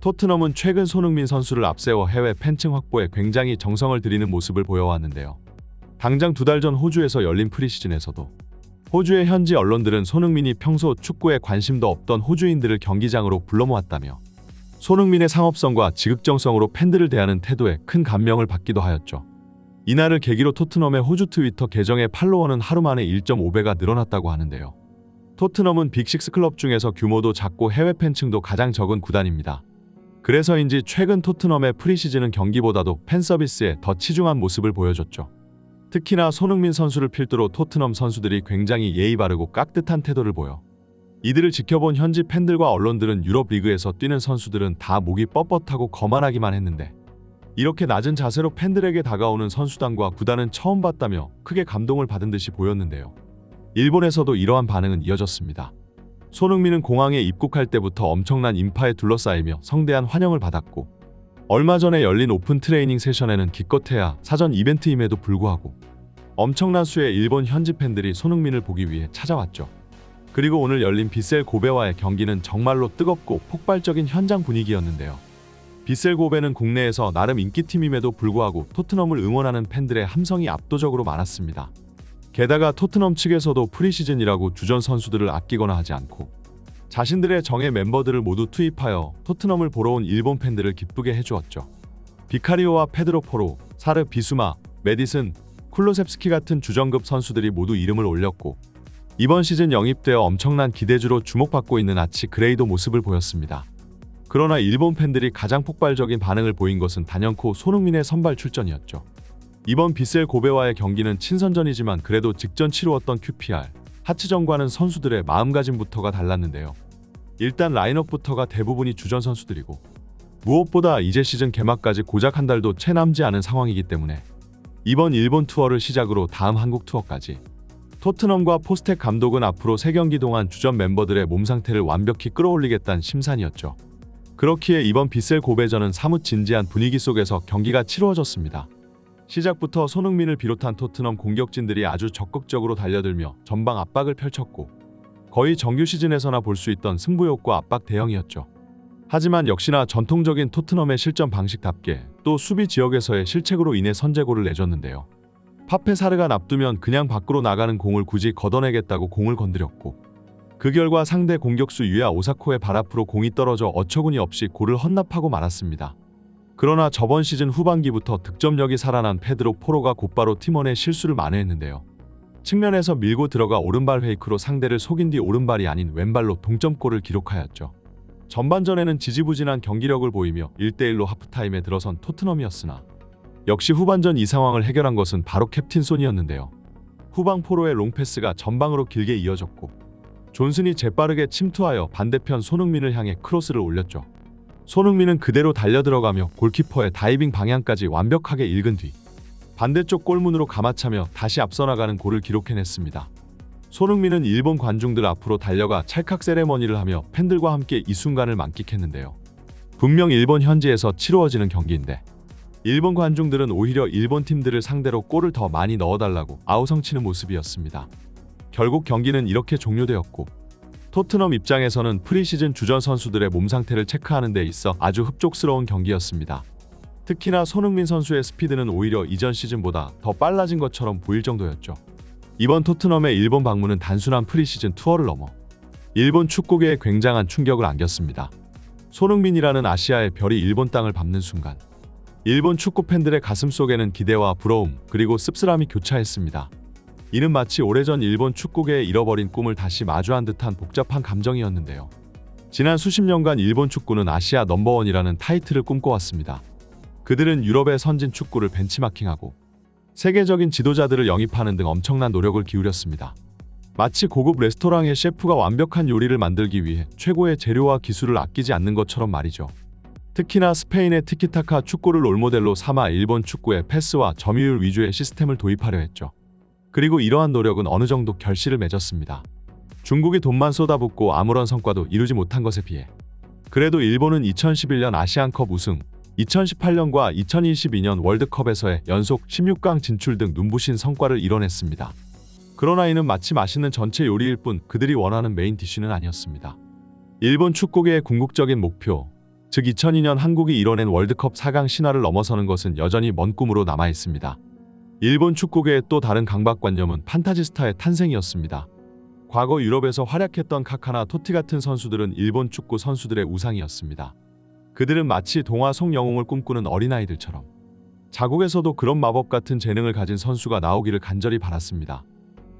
토트넘은 최근 손흥민 선수를 앞세워 해외 팬층 확보에 굉장히 정성을 들이는 모습을 보여왔는데요. 당장 2달 전 호주에서 열린 프리시즌에서도 호주의 현지 언론들은 손흥민이 평소 축구에 관심도 없던 호주인들을 경기장으로 불러 모았다며 손흥민의 상업성과 지극정성으로 팬들을 대하는 태도에 큰 감명을 받기도 하였죠. 이날을 계기로 토트넘의 호주 트위터 계정의 팔로워는 하루 만에 1.5배가 늘어났다고 하는데요. 토트넘은 빅6 클럽 중에서 규모도 작고 해외 팬층도 가장 적은 구단입니다. 그래서인지 최근 토트넘의 프리시즌은 경기보다도 팬 서비스에 더 치중한 모습을 보여줬죠. 특히나 손흥민 선수를 필두로 토트넘 선수들이 굉장히 예의 바르고 깍듯한 태도를 보여 이들을 지켜본 현지 팬들과 언론들은 유럽 리그에서 뛰는 선수들은 다 목이 뻣뻣하고 거만하기만 했는데 이렇게 낮은 자세로 팬들에게 다가오는 선수단과 구단은 처음 봤다며 크게 감동을 받은 듯이 보였는데요. 일본에서도 이러한 반응은 이어졌습니다. 손흥민은 공항에 입국할 때부터 엄청난 인파에 둘러싸이며 성대한 환영을 받았고 얼마 전에 열린 오픈 트레이닝 세션에는 기껏해야 사전 이벤트임에도 불구하고 엄청난 수의 일본 현지 팬들이 손흥민을 보기 위해 찾아왔죠. 그리고 오늘 열린 빗셀 고베와의 경기는 정말로 뜨겁고 폭발적인 현장 분위기였는데요. 빗셀 고베는 국내에서 나름 인기팀임에도 불구하고 토트넘을 응원하는 팬들의 함성이 압도적으로 많았습니다. 게다가 토트넘 측에서도 프리시즌이라고 주전 선수들을 아끼거나 하지 않고 자신들의 정예 멤버들을 모두 투입하여 토트넘을 보러 온 일본 팬들을 기쁘게 해주었죠. 비카리오와 페드로 포로, 사르 비수마, 메디슨, 쿨로셉스키 같은 주전급 선수들이 모두 이름을 올렸고 이번 시즌 영입되어 엄청난 기대주로 주목받고 있는 아치 그레이도 모습을 보였습니다. 그러나 일본 팬들이 가장 폭발적인 반응을 보인 것은 단연코 손흥민의 선발 출전이었죠. 이번 빗셀 고베와의 경기는 친선전이지만 그래도 직전 치루었던 QPR, 하츠전과는 선수들의 마음가짐부터가 달랐는데요. 일단 라인업부터가 대부분이 주전 선수들이고 무엇보다 이제 시즌 개막까지 고작 한 달도 채 남지 않은 상황이기 때문에 이번 일본 투어를 시작으로 다음 한국 투어까지 토트넘과 포스텍 감독은 앞으로 3경기 동안 주전 멤버들의 몸 상태를 완벽히 끌어올리겠다는 심산이었죠. 그렇기에 이번 빗셀 고베전은 사뭇 진지한 분위기 속에서 경기가 치루어졌습니다. 시작부터 손흥민을 비롯한 토트넘 공격진들이 아주 적극적으로 달려들며 전방 압박을 펼쳤고 거의 정규 시즌에서나 볼 수 있던 승부욕과 압박 대형이었죠. 하지만 역시나 전통적인 토트넘의 실전 방식답게 또 수비 지역에서의 실책으로 인해 선제골을 내줬는데요. 파페사르가 납두면 그냥 밖으로 나가는 공을 굳이 걷어내겠다고 공을 건드렸고 그 결과 상대 공격수 유야 오사코의 발 앞으로 공이 떨어져 어처구니 없이 골을 헌납하고 말았습니다. 그러나 저번 시즌 후반기부터 득점력이 살아난 페드로 포로가 곧바로 팀원의 실수를 만회했는데요. 측면에서 밀고 들어가 오른발 페이크로 상대를 속인 뒤 오른발이 아닌 왼발로 동점골을 기록하였죠. 전반전에는 지지부진한 경기력을 보이며 1대1로 하프타임에 들어선 토트넘이었으나 역시 후반전 이 상황을 해결한 것은 바로 캡틴 손이었는데요. 후방 포로의 롱패스가 전방으로 길게 이어졌고 존슨이 재빠르게 침투하여 반대편 손흥민을 향해 크로스를 올렸죠. 손흥민은 그대로 달려들어가며 골키퍼의 다이빙 방향까지 완벽하게 읽은 뒤 반대쪽 골문으로 감아차며 다시 앞서 나가는 골을 기록해냈습니다. 손흥민은 일본 관중들 앞으로 달려가 찰칵 세레머니를 하며 팬들과 함께 이 순간을 만끽했는데요. 분명 일본 현지에서 치루어지는 경기인데 일본 관중들은 오히려 일본 팀들을 상대로 골을 더 많이 넣어달라고 아우성치는 모습이었습니다. 결국 경기는 이렇게 종료되었고 토트넘 입장에서는 프리시즌 주전 선수들의 몸 상태를 체크하는 데 있어 아주 흡족스러운 경기였습니다. 특히나 손흥민 선수의 스피드는 오히려 이전 시즌보다 더 빨라진 것처럼 보일 정도였죠. 이번 토트넘의 일본 방문은 단순한 프리시즌 투어를 넘어 일본 축구계에 굉장한 충격을 안겼습니다. 손흥민이라는 아시아의 별이 일본 땅을 밟는 순간 일본 축구 팬들의 가슴 속에는 기대와 부러움 그리고 씁쓸함이 교차했습니다. 이는 마치 오래전 일본 축구계의 잃어버린 꿈을 다시 마주한 듯한 복잡한 감정이었는데요. 지난 수십 년간 일본 축구는 아시아 넘버원이라는 타이틀을 꿈꿔왔습니다. 그들은 유럽의 선진 축구를 벤치마킹하고 세계적인 지도자들을 영입하는 등 엄청난 노력을 기울였습니다. 마치 고급 레스토랑의 셰프가 완벽한 요리를 만들기 위해 최고의 재료와 기술을 아끼지 않는 것처럼 말이죠. 특히나 스페인의 티키타카 축구를 롤모델로 삼아 일본 축구에 패스와 점유율 위주의 시스템을 도입하려 했죠. 그리고 이러한 노력은 어느 정도 결실을 맺었습니다. 중국이 돈만 쏟아붓고 아무런 성과도 이루지 못한 것에 비해 그래도 일본은 2011년 아시안컵 우승, 2018년과 2022년 월드컵에서의 연속 16강 진출 등 눈부신 성과를 이뤄냈습니다. 그러나 이는 마치 맛있는 전체 요리일 뿐 그들이 원하는 메인 디쉬는 아니었습니다. 일본 축구계의 궁극적인 목표, 즉 2002년 한국이 이뤄낸 월드컵 4강 신화를 넘어서는 것은 여전히 먼 꿈으로 남아 있습니다. 일본 축구계의 또 다른 강박관념은 판타지스타의 탄생이었습니다. 과거 유럽에서 활약했던 카카나 토티 같은 선수들은 일본 축구 선수들의 우상이었습니다. 그들은 마치 동화 속 영웅을 꿈꾸는 어린아이들처럼 자국에서도 그런 마법 같은 재능을 가진 선수가 나오기를 간절히 바랐습니다.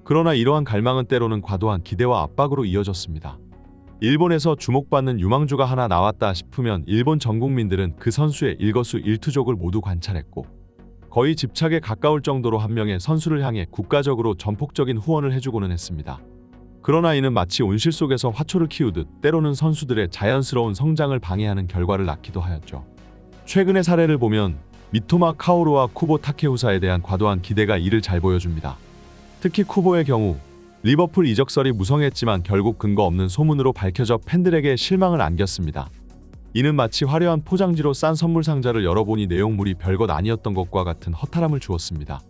그러나 이러한 갈망은 때로는 과도한 기대와 압박으로 이어졌습니다. 일본에서 주목받는 유망주가 하나 나왔다 싶으면 일본 전 국민들은 그 선수의 일거수일투족을 모두 관찰했고 거의 집착에 가까울 정도로 한 명의 선수를 향해 국가적으로 전폭적인 후원을 해주고는 했습니다. 그러나 이는 마치 온실 속에서 화초를 키우듯 때로는 선수들의 자연스러운 성장을 방해하는 결과를 낳기도 하였죠. 최근의 사례를 보면 미토마 카오루와 쿠보 타케후사에 대한 과도한 기대가 이를 잘 보여줍니다. 특히 쿠보의 경우 리버풀 이적설이 무성했지만 결국 근거 없는 소문으로 밝혀져 팬들에게 실망을 안겼습니다. 이는 마치 화려한 포장지로 싼 선물 상자를 열어보니 내용물이 별것 아니었던 것과 같은 허탈함을 주었습니다.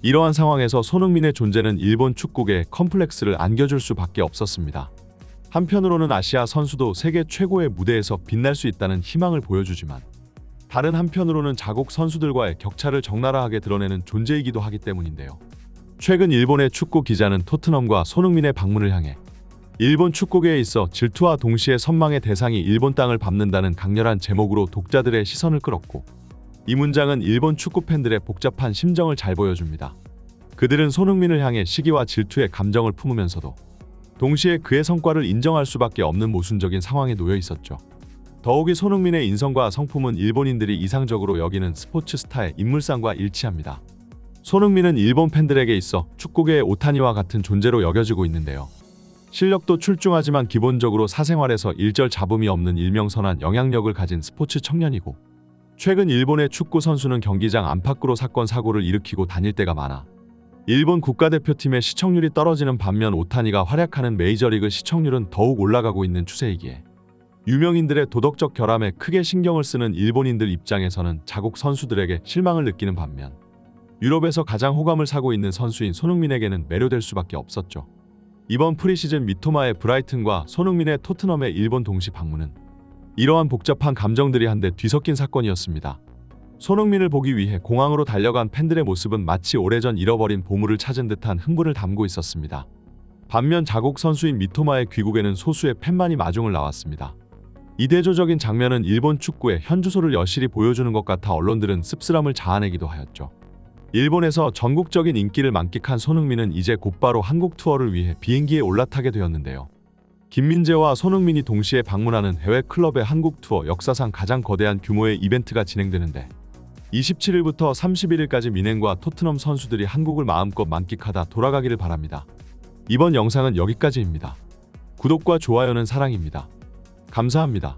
이러한 상황에서 손흥민의 존재는 일본 축구계에 컴플렉스를 안겨줄 수밖에 없었습니다. 한편으로는 아시아 선수도 세계 최고의 무대에서 빛날 수 있다는 희망을 보여주지만 다른 한편으로는 자국 선수들과의 격차를 적나라하게 드러내는 존재이기도 하기 때문인데요. 최근 일본의 축구 기자는 토트넘과 손흥민의 방문을 향해 일본 축구계에 있어 질투와 동시에 선망의 대상이 일본 땅을 밟는다는 강렬한 제목으로 독자들의 시선을 끌었고 이 문장은 일본 축구 팬들의 복잡한 심정을 잘 보여줍니다. 그들은 손흥민을 향해 시기와 질투의 감정을 품으면서도 동시에 그의 성과를 인정할 수밖에 없는 모순적인 상황에 놓여 있었죠. 더욱이 손흥민의 인성과 성품은 일본인들이 이상적으로 여기는 스포츠 스타의 인물상과 일치합니다. 손흥민은 일본 팬들에게 있어 축구계의 오타니와 같은 존재로 여겨지고 있는데요. 실력도 출중하지만 기본적으로 사생활에서 일절 잡음이 없는 일명선한 영향력을 가진 스포츠 청년이고 최근 일본의 축구 선수는 경기장 안팎으로 사건 사고를 일으키고 다닐 때가 많아 일본 국가대표팀의 시청률이 떨어지는 반면 오타니가 활약하는 메이저리그 시청률은 더욱 올라가고 있는 추세이기에 유명인들의 도덕적 결함에 크게 신경을 쓰는 일본인들 입장에서는 자국 선수들에게 실망을 느끼는 반면 유럽에서 가장 호감을 사고 있는 선수인 손흥민에게는 매료될 수밖에 없었죠. 이번 프리시즌 미토마의 브라이튼과 손흥민의 토트넘의 일본 동시 방문은 이러한 복잡한 감정들이 한데 뒤섞인 사건이었습니다. 손흥민을 보기 위해 공항으로 달려간 팬들의 모습은 마치 오래전 잃어버린 보물을 찾은 듯한 흥분을 담고 있었습니다. 반면 자국 선수인 미토마의 귀국에는 소수의 팬만이 마중을 나왔습니다. 이 대조적인 장면은 일본 축구의 현주소를 여실히 보여주는 것 같아 언론들은 씁쓸함을 자아내기도 하였죠. 일본에서 전국적인 인기를 만끽한 손흥민은 이제 곧바로 한국 투어를 위해 비행기에 올라타게 되었는데요. 김민재와 손흥민이 동시에 방문하는 해외 클럽의 한국 투어 역사상 가장 거대한 규모의 이벤트가 진행되는데 27일부터 31일까지 민행과 토트넘 선수들이 한국을 마음껏 만끽하다 돌아가기를 바랍니다. 이번 영상은 여기까지입니다. 구독과 좋아요는 사랑입니다. 감사합니다.